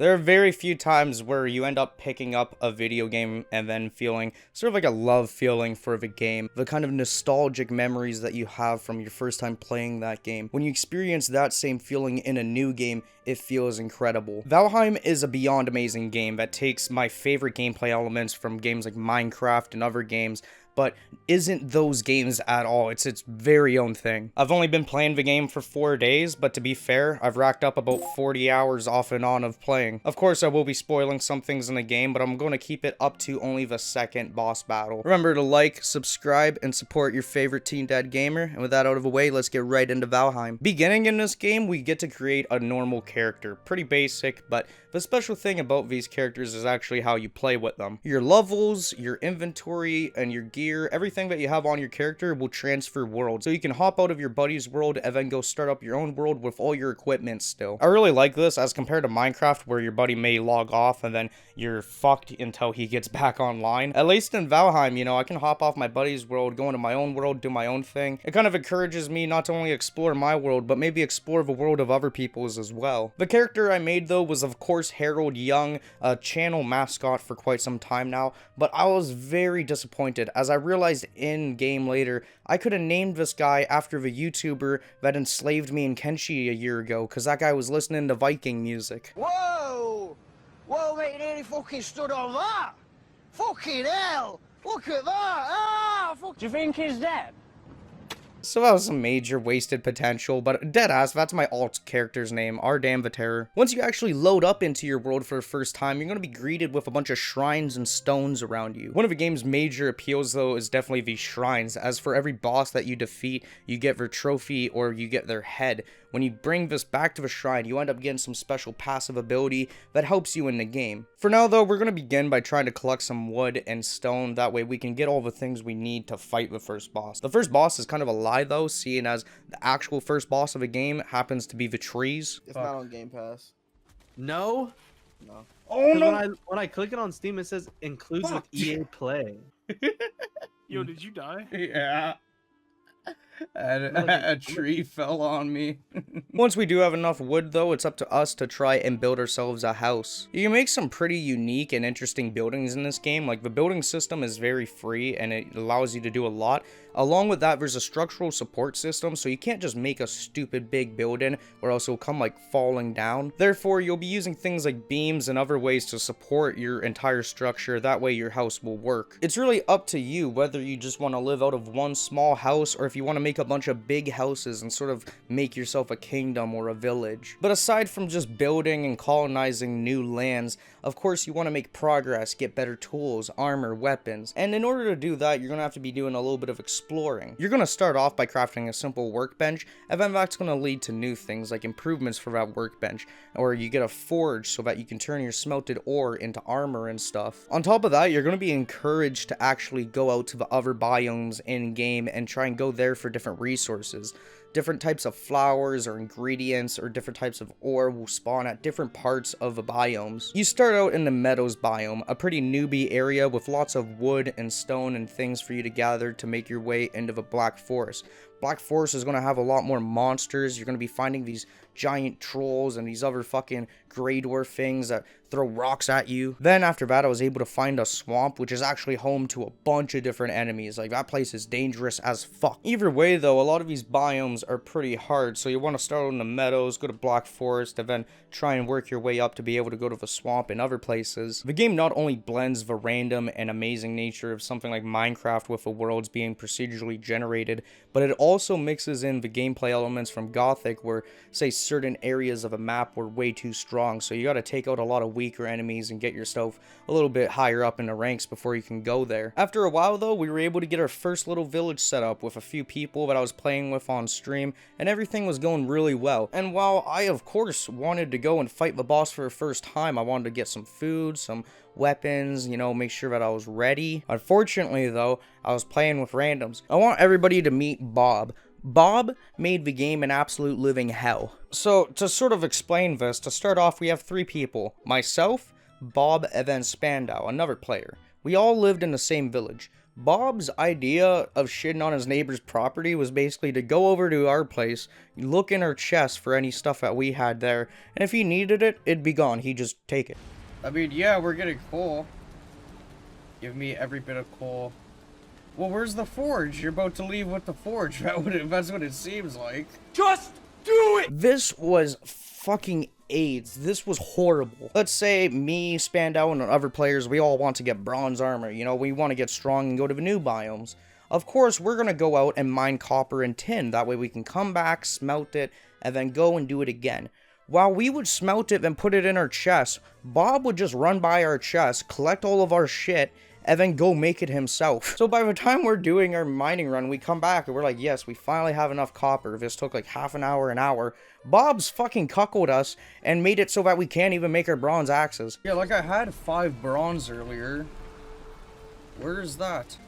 There are very few times where you end up picking up a video game and then feeling sort of like a love feeling for the game, the kind of nostalgic memories that you have from your first time playing that game. When you experience that same feeling in a new game, it feels incredible. Valheim is a beyond amazing game that takes my favorite gameplay elements from games like Minecraft and other games, but isn't those games at all. It's its very own thing. I've only been playing the game for 4 days, but to be fair, I've racked up about 40 hours off and on of playing. Of course, I will be spoiling some things in the game, but I'm going to keep it up to only the second boss battle. Remember to like, subscribe, and support your favorite Teen Dad gamer, and with that out of the way, let's get right into Valheim. Beginning in this game, we get to create a normal character. Pretty basic, but the special thing about these characters is actually how you play with them. Your levels, your inventory, and your gear, everything that you have on your character will transfer worlds. So you can hop out of your buddy's world and then go start up your own world with all your equipment still. I really like this as compared to Minecraft, where your buddy may log off and then you're fucked until he gets back online. At least in Valheim, you know, I can hop off my buddy's world, go into my own world, do my own thing. It kind of encourages me not to only explore my world, but maybe explore the world of other people's as well. The character I made though was of course Harold Young, a channel mascot for quite some time now, but I was very disappointed as I realized in game later I could have named this guy after the YouTuber that enslaved me in Kenshi a year ago, because that guy was listening to Viking music. Whoa! Whoa, mate, you nearly fucking stood on that! Fucking hell! Look at that! Ah! Fuck. Do you think he's dead? So that was some major wasted potential, but deadass, that's my alt character's name, Ardan the Terror. Once you actually load up into your world for the first time, you're going to be greeted with a bunch of shrines and stones around you. One of the game's major appeals though is definitely these shrines, as for every boss that you defeat, you get their trophy or you get their head. When you bring this back to the shrine, you end up getting some special passive ability that helps you in the game. For now though, we're going to begin by trying to collect some wood and stone, that way we can get all the things we need to fight the first boss. The first boss is kind of a lie though, seeing as the actual first boss of the game happens to be the trees. It's not on Game Pass. No? No. Oh no! When I click it on Steam, it says includes with EA Play. Yo, did you die? Yeah. A tree fell on me. Once we do have enough wood though, it's up to us to try and build ourselves a house. You can make some pretty unique and interesting buildings in this game. Like, the building system is very free and it allows you to do a lot. Along with that, there's a structural support system, so you can't just make a stupid big building or else it'll come like falling down. Therefore, you'll be using things like beams and other ways to support your entire structure. That way your house will work. It's really up to you whether you just want to live out of one small house or if you want to make a bunch of big houses and sort of make yourself a kingdom or a village. But aside from just building and colonizing new lands, of course you want to make progress, get better tools, armor, weapons, and in order to do that, you're going to have to be doing a little bit of exploring. You're going to start off by crafting a simple workbench, and then that's going to lead to new things like improvements for that workbench, or you get a forge so that you can turn your smelted ore into armor and stuff. On top of that, you're going to be encouraged to actually go out to the other biomes in game and try and go there for different resources. Different types of flowers or ingredients or different types of ore will spawn at different parts of the biomes. You start out in the meadows biome, a pretty newbie area with lots of wood and stone and things for you to gather to make your way into the Black Forest. Black Forest is going to have a lot more monsters. You're going to be finding these giant trolls and these other fucking gray dwarf things that throw rocks at you. Then after that, I was able to find a swamp, which is actually home to a bunch of different enemies. Like, that place is dangerous as fuck. Either way though, a lot of these biomes are pretty hard, so you want to start in the meadows, go to Black Forest, and then try and work your way up to be able to go to the swamp and other places. The game not only blends the random and amazing nature of something like Minecraft with the worlds being procedurally generated, but it also mixes in the gameplay elements from Gothic, where say certain areas of a map were way too strong, so you got to take out a lot of weaker enemies and get yourself a little bit higher up in the ranks before you can go there. After a while though, we were able to get our first little village set up with a few people that I was playing with on stream, and everything was going really well. And while I of course wanted to go and fight the boss for the first time, I wanted to get some food, some weapons, you know, make sure that I was ready. Unfortunately though, I was playing with randoms. I want everybody to meet Bob. Bob made the game an absolute living hell. So to sort of explain this, to start off, we have 3 people. Myself, Bob, and then Spandau, another player. We all lived in the same village. Bob's idea of shitting on his neighbor's property was basically to go over to our place, look in our chest for any stuff that we had there, and if he needed it, it'd be gone. He'd just take it. I mean, yeah, we're getting coal. Give me every bit of coal. Well, where's the forge? You're about to leave with the forge. That's what it seems like. Just do it! This was fucking AIDS. This was horrible. Let's say me, Spandau, and other players, we all want to get bronze armor. You know, we want to get strong and go to the new biomes. Of course, we're going to go out and mine copper and tin. That way we can come back, smelt it, and then go and do it again. While we would smelt it and put it in our chest, Bob would just run by our chest, collect all of our shit, and then go make it himself. So by the time we're doing our mining run, we come back and we're like, yes, we finally have enough copper. This took like half an hour, an hour. Bob's fucking cuckolded us and made it so that we can't even make our bronze axes. Yeah, like I had 5 bronze earlier. Where is that?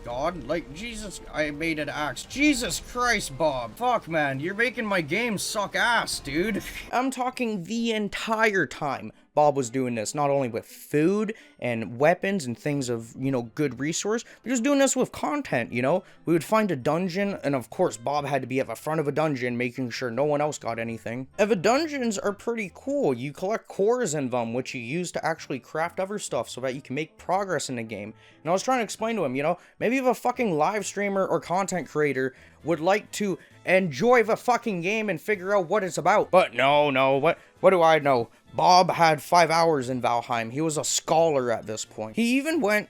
God, like, Jesus, I made an axe. Jesus Christ, Bob. Fuck, man, you're making my game suck ass, dude. I'm talking the entire time Bob was doing this, not only with food and weapons and things of, you know, good resource, but he was doing this with content, you know? We would find a dungeon, and of course, Bob had to be at the front of a dungeon, making sure no one else got anything. And the dungeons are pretty cool. You collect cores in them, which you use to actually craft other stuff so that you can make progress in the game. And I was trying to explain to him, you know, maybe if a fucking live streamer or content creator would like to enjoy the fucking game and figure out what it's about. But no, what do I know? Bob had 5 hours in Valheim. He was a scholar at this point. He even went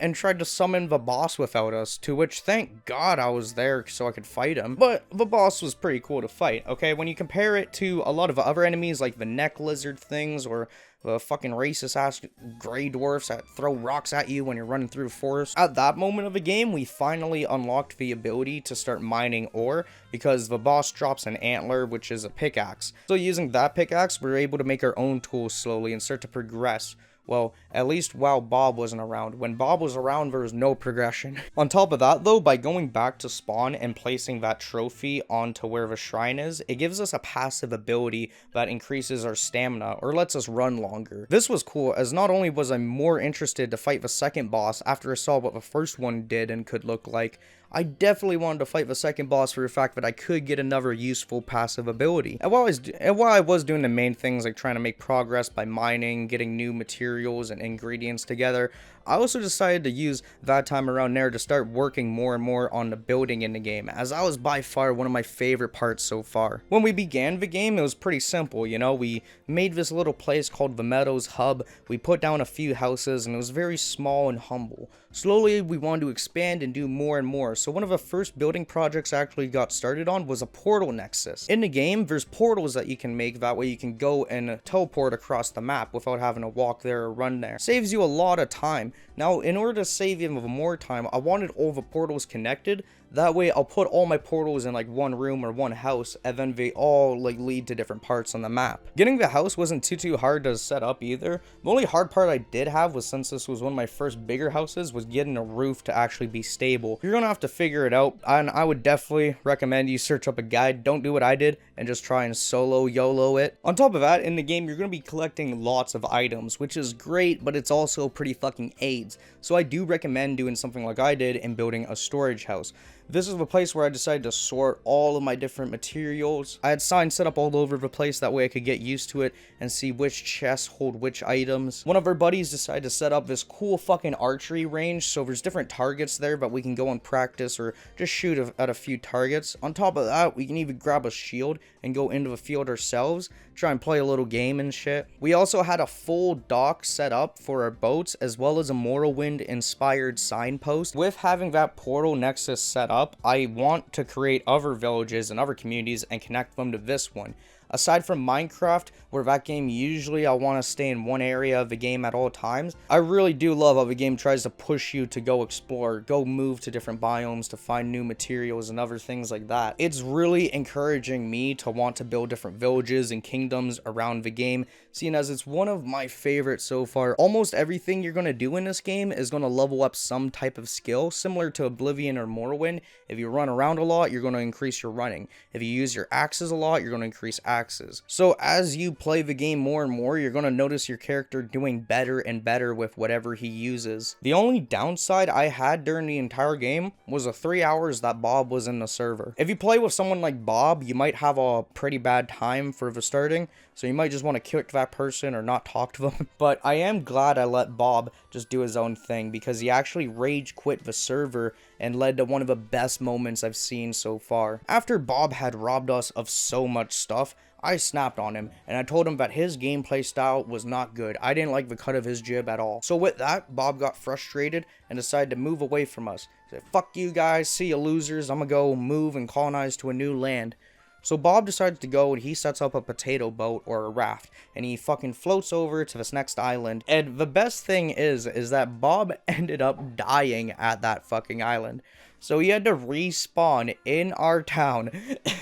and tried to summon the boss without us, to which thank God I was there so I could fight him. But the boss was pretty cool to fight, okay? When you compare it to a lot of other enemies like the neck lizard things or the fucking racist ass gray dwarfs that throw rocks at you when you're running through forest. At that moment of the game, we finally unlocked the ability to start mining ore because the boss drops an antler, which is a pickaxe. So using that pickaxe, we're able to make our own tools slowly and start to progress. Well, at least while Bob wasn't around. When Bob was around, there was no progression. On top of that, though, by going back to spawn and placing that trophy onto where the shrine is, it gives us a passive ability that increases our stamina or lets us run longer. This was cool, as not only was I more interested to fight the second boss after I saw what the first one did and could look like, I definitely wanted to fight the second boss for the fact that I could get another useful passive ability. And while I was doing the main things like trying to make progress by mining, getting new materials and ingredients together, I also decided to use that time around there to start working more and more on the building in the game, as that was by far one of my favorite parts so far. When we began the game, it was pretty simple, you know, we made this little place called the Meadows Hub, we put down a few houses, and it was very small and humble. Slowly, we wanted to expand and do more and more, so one of the first building projects I actually got started on was a portal nexus. In the game, there's portals that you can make, that way you can go and teleport across the map without having to walk there or run there. Saves you a lot of time. Now, in order to save even more time, I wanted all the portals connected. That way, I'll put all my portals in like one room or one house, and then they all like lead to different parts on the map. Getting the house wasn't too hard to set up either. The only hard part I did have was, since this was one of my first bigger houses, was getting a roof to actually be stable. You're gonna have to figure it out, and I would definitely recommend you search up a guide. Don't do what I did and just try and solo YOLO it. On top of that, in the game, you're gonna be collecting lots of items, which is great, but it's also pretty fucking AIDS. So I do recommend doing something like I did and building a storage house. This is the place where I decided to sort all of my different materials. I had signs set up all over the place, that way I could get used to it and see which chests hold which items. One of our buddies decided to set up this cool fucking archery range, so there's different targets there, but we can go and practice or just shoot at a few targets. On top of that, we can even grab a shield and go into the field ourselves, try and play a little game and shit. We also had a full dock set up for our boats, as well as a Morrowind inspired signpost. With having that portal nexus set up, I want to create other villages and other communities and connect them to this one. Aside from Minecraft, where that game usually I want to stay in one area of the game at all times, I really do love how the game tries to push you to go explore, go move to different biomes to find new materials and other things like that. It's really encouraging me to want to build different villages and kingdoms around the game, seeing as it's one of my favorites so far. Almost everything you're going to do in this game is going to level up some type of skill, similar to Oblivion or Morrowind. If you run around a lot, you're going to increase your running. If you use your axes a lot, you're going to increase axes. So as you play the game more and more, you're going to notice your character doing better and better with whatever he uses. The only downside I had during the entire game was the 3 hours that Bob was in the server. If you play with someone like Bob, you might have a pretty bad time for the starting, so you might just want to kick that person or not talk to them. But I am glad I let Bob just do his own thing, because he actually rage quit the server and led to one of the best moments I've seen so far. After Bob had robbed us of so much stuff, I snapped on him, and I told him that his gameplay style was not good. I didn't like the cut of his jib at all. So with that, Bob got frustrated and decided to move away from us. He said, "Fuck you guys, see you losers, I'm gonna go move and colonize to a new land." So Bob decides to go, and he sets up a potato boat or a raft, and he fucking floats over to this next island. And the best thing is that Bob ended up dying at that fucking island. So he had to respawn in our town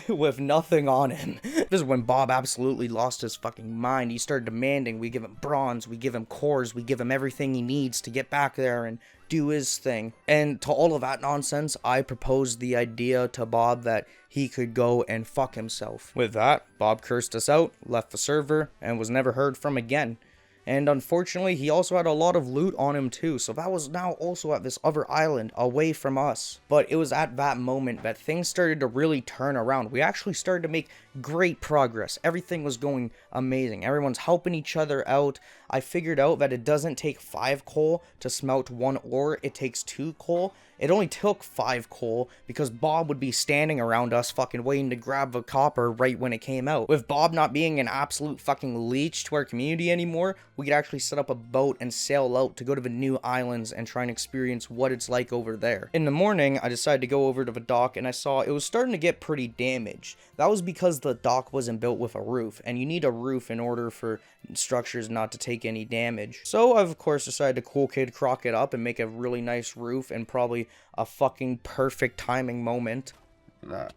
with nothing on him. This is when Bob absolutely lost his fucking mind. He started demanding we give him bronze, we give him cores, we give him everything he needs to get back there and do his thing. And to all of that nonsense, I proposed the idea to Bob that he could go and fuck himself. With that, Bob cursed us out, left the server, and was never heard from again. And unfortunately, he also had a lot of loot on him too, so that was now also at this other island, away from us. But it was at that moment that things started to really turn around. We actually started to make great progress. Everything was going amazing. Everyone's helping each other out. I figured out that it doesn't take 5 coal to smelt 1 ore, it takes 2 coal. It only took 5 coal because Bob would be standing around us fucking waiting to grab the copper right when it came out. With Bob not being an absolute fucking leech to our community anymore, we could actually set up a boat and sail out to go to the new islands and try and experience what it's like over there. In the morning, I decided to go over to the dock, and I saw it was starting to get pretty damaged. That was because the dock wasn't built with a roof, and you need a roof in order for structures not to take any damage. So I've of course decided to cool kid Croc it up and make a really nice roof, and probably a fucking perfect timing moment. That.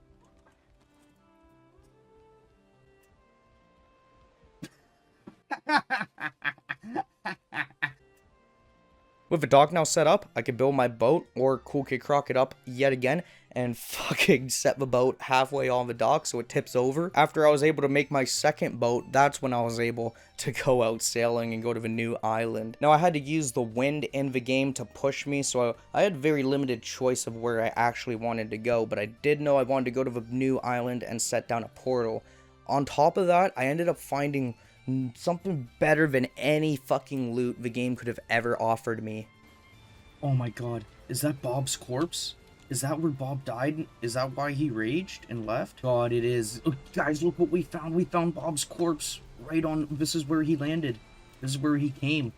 With the dock now set up, I could build my boat or cool kid Croc it up yet again and fucking set the boat halfway on the dock so it tips over. After I was able to make my second boat, that's when I was able to go out sailing and go to the new island. Now I had to use the wind in the game to push me, so I had very limited choice of where I actually wanted to go, but I did know I wanted to go to the new island and set down a portal. On top of that, I ended up finding something better than any fucking loot the game could have ever offered me. Oh my god, is that Bob's corpse? Is that where Bob died? Is that why he raged and left? God, it is. Oh, guys, look what we found. We found Bob's corpse right on. This is where he landed. This is where he came.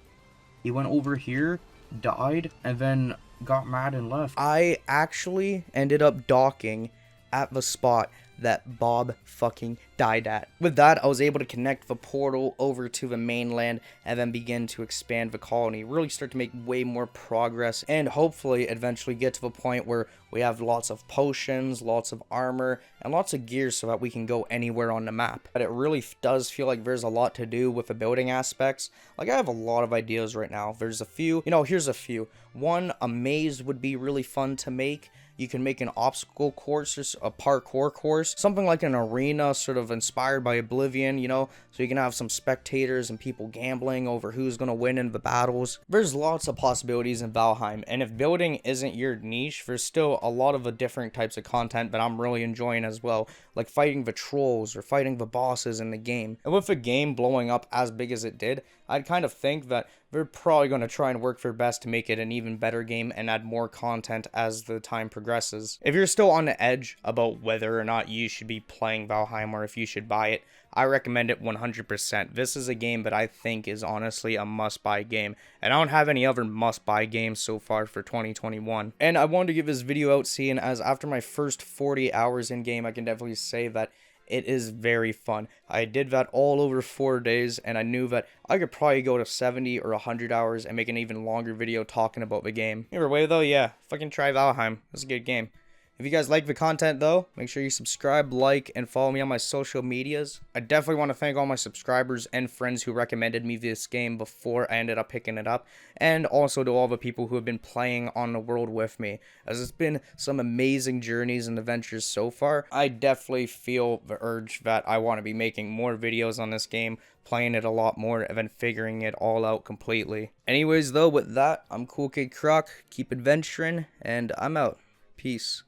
He went over here, died, and then got mad and left. I actually ended up docking at the spot that Bob fucking died at. With that, I was able to connect the portal over to the mainland and then begin to expand the colony, really start to make way more progress, and hopefully eventually get to the point where we have lots of potions, lots of armor, and lots of gear so that we can go anywhere on the map. But it really does feel like there's a lot to do with the building aspects. Like, I have a lot of ideas right now. There's a few, here's a few. One, a maze would be really fun to make. You can make an obstacle course, or a parkour course, something like an arena sort of inspired by Oblivion, so you can have some spectators and people gambling over who's going to win in the battles. There's lots of possibilities in Valheim, and if building isn't your niche, there's still a lot of the different types of content that I'm really enjoying as well, like fighting the trolls or fighting the bosses in the game. And with the game blowing up as big as it did, I'd kind of think that they're probably going to try and work their best to make it an even better game and add more content as the time progresses. If you're still on the edge about whether or not you should be playing Valheim or if you should buy it, I recommend it 100%. This is a game that I think is honestly a must-buy game, and I don't have any other must-buy games so far for 2021. And I wanted to give this video out seeing as after my first 40 hours in game, I can definitely say that it is very fun. I did that all over 4 days, and I knew that I could probably go to 70 or 100 hours and make an even longer video talking about the game. Either way though, yeah, fucking try Valheim. It's a good game. If you guys like the content though, make sure you subscribe, like, and follow me on my social medias. I definitely want to thank all my subscribers and friends who recommended me this game before I ended up picking it up, and also to all the people who have been playing on the world with me, as it's been some amazing journeys and adventures so far. I definitely feel the urge that I want to be making more videos on this game, playing it a lot more, and then figuring it all out completely. Anyways though, with that, I'm Cool Kid Croc, keep adventuring, and I'm out. Peace.